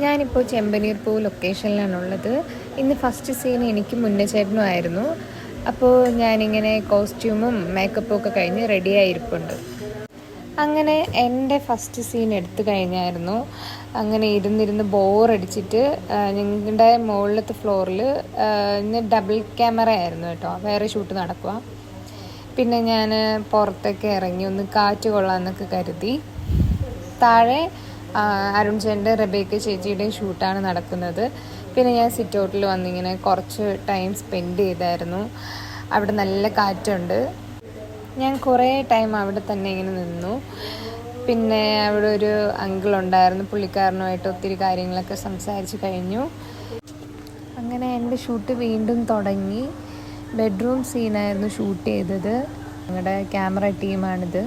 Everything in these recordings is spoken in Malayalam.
ഞാനിപ്പോൾ ചെമ്പനീർ പൂവ് ലൊക്കേഷനിലാണുള്ളത്. ഇന്ന് ഫസ്റ്റ് സീൻ എനിക്ക് മുന്നേ ചേട്ടനുമായിരുന്നു. അപ്പോൾ ഞാനിങ്ങനെ കോസ്റ്റ്യൂമും മേക്കപ്പും ഒക്കെ കഴിഞ്ഞ് റെഡിയായിരിപ്പുണ്ട്. അങ്ങനെ എൻ്റെ ഫസ്റ്റ് സീൻ എടുത്തു കഴിഞ്ഞായിരുന്നു. അങ്ങനെ ഇരുന്നിരുന്ന് ബോറടിച്ചിട്ട് ഞങ്ങളുടെ മുകളിലത്തെ ഫ്ലോറിൽ ഇന്ന് ഡബിൾ ക്യാമറ ആയിരുന്നു കേട്ടോ, വേറെ ഷൂട്ട് നടക്കുക. പിന്നെ ഞാൻ പുറത്തൊക്കെ ഇറങ്ങി ഒന്ന് കാറ്റ് കൊള്ളാമെന്നൊക്കെ കരുതി. താഴെ അരുൺ ചേട്ടൻ്റെ റബേക്ക ചേച്ചിയുടെയും ഷൂട്ടാണ് നടക്കുന്നത്. പിന്നെ ഞാൻ സിറ്റ് ഔട്ടിൽ വന്നിങ്ങനെ കുറച്ച് ടൈം സ്പെൻഡ് ചെയ്തായിരുന്നു. അവിടെ നല്ല കാറ്റുണ്ട്. ഞാൻ കുറേ ടൈം അവിടെ തന്നെ ഇങ്ങനെ നിന്നു. പിന്നെ അവിടെ ഒരു അങ്കിൾ ഉണ്ടായിരുന്നു, പുള്ളിക്കാരനുമായിട്ട് ഒത്തിരി കാര്യങ്ങളൊക്കെ സംസാരിച്ച് കഴിഞ്ഞു. അങ്ങനെ എൻ്റെ ഷൂട്ട് വീണ്ടും തുടങ്ങി. ബെഡ്റൂം സീനായിരുന്നു ഷൂട്ട് ചെയ്തത്. ഞങ്ങളുടെ ക്യാമറ ടീമാണിത്.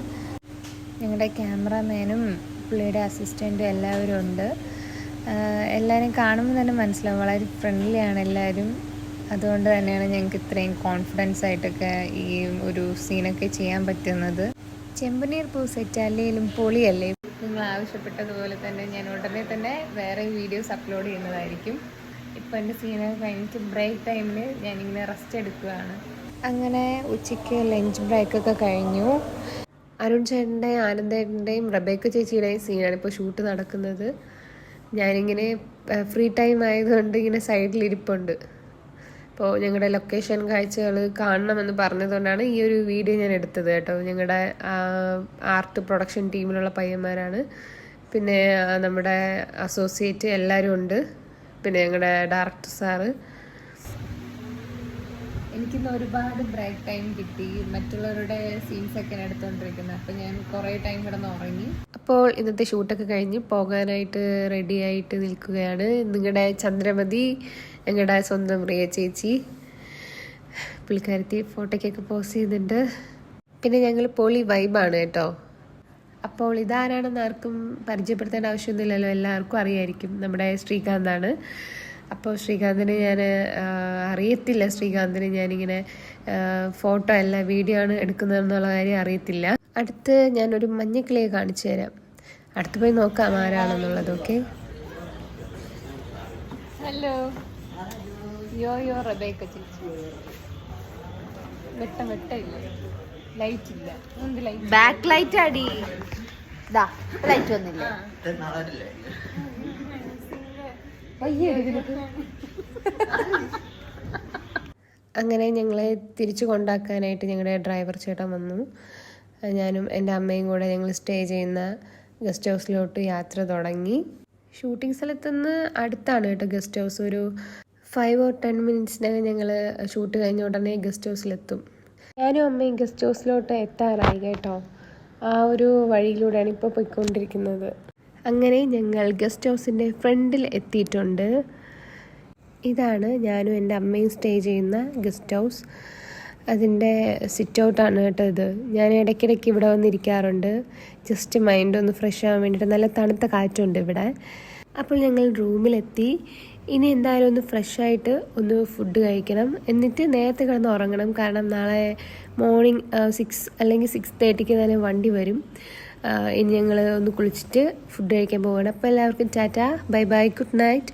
ഞങ്ങളുടെ ക്യാമറാമാനും പുള്ളിയുടെ അസിസ്റ്റൻറ്റും എല്ലാവരും ഉണ്ട്. എല്ലാവരും കാണുമ്പോൾ തന്നെ മനസ്സിലാവും, വളരെ ഫ്രണ്ട്ലിയാണ് എല്ലാവരും. അതുകൊണ്ട് തന്നെയാണ് ഞങ്ങൾക്ക് ഇത്രയും കോൺഫിഡൻസ് ആയിട്ടൊക്കെ ഈ ഒരു സീനൊക്കെ ചെയ്യാൻ പറ്റുന്നത്. ചെമ്പനീർ പൂ സെറ്റ് അല്ലെങ്കിലും പൊളിയല്ലേ. നിങ്ങൾ ആവശ്യപ്പെട്ടതുപോലെ തന്നെ ഞാൻ ഉടനെ തന്നെ വേറെ വീഡിയോസ് അപ്ലോഡ് ചെയ്യുന്നതായിരിക്കും. ഇപ്പോൾ എൻ്റെ സീനൊക്കെ കഴിഞ്ഞിട്ട് ബ്രേക്ക് ടൈമിൽ ഞാനിങ്ങനെ റെസ്റ്റ് എടുക്കുകയാണ്. അങ്ങനെ ഉച്ചയ്ക്ക് ലഞ്ച് ബ്രേക്കൊക്കെ കഴിഞ്ഞു. അരുൺ ചേട്ടൻ്റെയും ആനന്ദേട്ടൻ്റെയും റബേക്ക ചേച്ചിയുടെയും സീനാണ് ഇപ്പോൾ ഷൂട്ട് നടക്കുന്നത്. ഞാനിങ്ങനെ ഫ്രീ ടൈം ആയതുകൊണ്ട് ഇങ്ങനെ സൈഡിലിരിപ്പുണ്ട്. അപ്പോൾ ഞങ്ങളുടെ ലൊക്കേഷൻ കാഴ്ചകൾ കാണണമെന്ന് പറഞ്ഞതുകൊണ്ടാണ് ഈ ഒരു വീഡിയോ ഞാൻ എടുത്തത് കേട്ടോ. ഞങ്ങളുടെ ആർട്ട് പ്രൊഡക്ഷൻ ടീമിലുള്ള പയ്യന്മാരാണ്. പിന്നെ നമ്മുടെ അസോസിയേറ്റ് എല്ലാവരും ഉണ്ട്. പിന്നെ ഞങ്ങളുടെ ഡയറക്ടർ സാറ്. എനിക്കിന്ന് ഒരുപാട് ബ്രേക്ക് ടൈം കിട്ടി. മറ്റുള്ളവരുടെ സീൻസൊക്കെ എടുത്തുകൊണ്ടിരിക്കുന്നത്. അപ്പോൾ ഞാൻ കുറേ ടൈം കിടന്ന് ഉറങ്ങി. അപ്പോൾ ഇന്നത്തെ ഷൂട്ടൊക്കെ കഴിഞ്ഞ് പോകാനായിട്ട് റെഡി ആയിട്ട് നിൽക്കുകയാണ് നിങ്ങളുടെ ചന്ദ്രമതി, ഞങ്ങളുടെ സ്വന്തം റിയ ചേച്ചി. പുള്ളിക്കാരത്തി ഫോട്ടോയ്ക്കൊക്കെ പോസ്റ്റ് ചെയ്യുന്നുണ്ട്. പിന്നെ ഞങ്ങൾ പൊളി വൈബാണ് കേട്ടോ. അപ്പോൾ ഇതാരാണെന്ന് ആർക്കും പരിചയപ്പെടുത്തേണ്ട ആവശ്യമൊന്നുമില്ലല്ലോ, എല്ലാവർക്കും അറിയായിരിക്കും. നമ്മുടെ ശ്രീകാന്താണ്. അപ്പോൾ ശ്രീകാന്തിനെ ഞാൻ അറിയത്തില്ല. ശ്രീകാന്തിന് ഞാനിങ്ങനെ ഫോട്ടോ അല്ല വീഡിയോ ആണ് എടുക്കുന്നതെന്നുള്ള കാര്യം അറിയത്തില്ല. അടുത്ത് ഞാനൊരു മഞ്ഞക്കിളിയെ കാണിച്ചു തരാം. അടുത്ത് പോയി നോക്കാം ആരാണെന്നുള്ളത്. Okay, hello. യോ റബേക്ക ചേച്ചി. വെട്ടമില്ല, ലൈറ്റ് ഇല്ല. ബാക്ക് ലൈറ്റ് അടി. ലൈറ്റ് വന്നില്ല. അങ്ങനെ ഞങ്ങളെ തിരിച്ചു കൊണ്ടാക്കാനായിട്ട് ഞങ്ങളുടെ ഡ്രൈവർ ചേട്ടൻ വന്നു. ഞാനും എൻ്റെ അമ്മയും കൂടെ ഞങ്ങൾ സ്റ്റേ ചെയ്യുന്ന ഗസ്റ്റ് ഹൗസിലോട്ട് യാത്ര തുടങ്ങി. ഷൂട്ടിംഗ് സ്ഥലത്തുനിന്ന് അടുത്താണ് കേട്ടോ ഗസ്റ്റ് ഹൗസ്. ഒരു 5 or 10 മിനിറ്റ്സിനകം ഞങ്ങൾ ഷൂട്ട് കഴിഞ്ഞ ഉടനെ ഗസ്റ്റ് ഹൗസിലെത്തും. ഞാനും അമ്മയും ഗസ്റ്റ് ഹൗസിലോട്ട് എത്താറായി കേട്ടോ. ആ ഒരു വഴിയിലൂടെയാണ് ഇപ്പോൾ പോയിക്കൊണ്ടിരിക്കുന്നത്. അങ്ങനെ ഞങ്ങൾ ഗസ്റ്റ് ഹൗസിൻ്റെ ഫ്രണ്ടിൽ എത്തിയിട്ടുണ്ട്. ഇതാണ് ഞാനും എൻ്റെ അമ്മയും സ്റ്റേ ചെയ്യുന്ന ഗസ്റ്റ് ഹൗസ്. അതിൻ്റെ സിറ്റ് ഔട്ടാണ് കേട്ടോ ഇത്. ഞാൻ ഇടയ്ക്കിടയ്ക്ക് ഇവിടെ വന്നിരിക്കാറുണ്ട്, ജസ്റ്റ് മൈൻഡ് ഒന്ന് ഫ്രഷ് ആവാൻ വേണ്ടിയിട്ട്. നല്ല തണുത്ത കാറ്റുണ്ട് ഇവിടെ. അപ്പോൾ ഞങ്ങൾ റൂമിലെത്തി. ഇനി എന്തായാലും ഒന്ന് ഫ്രഷായിട്ട് ഒന്ന് ഫുഡ് കഴിക്കണം, എന്നിട്ട് നേരത്തെ കിടന്ന് ഉറങ്ങണം. കാരണം നാളെ മോർണിംഗ് 6 അല്ലെങ്കിൽ 6:30 തന്നെ വണ്ടി വരും. ഇനി ഞങ്ങൾ ഒന്ന് കുളിച്ചിട്ട് ഫുഡ് കഴിക്കാൻ പോവുകയാണ്. അപ്പോൾ എല്ലാവർക്കും Tata, bye bye, good night.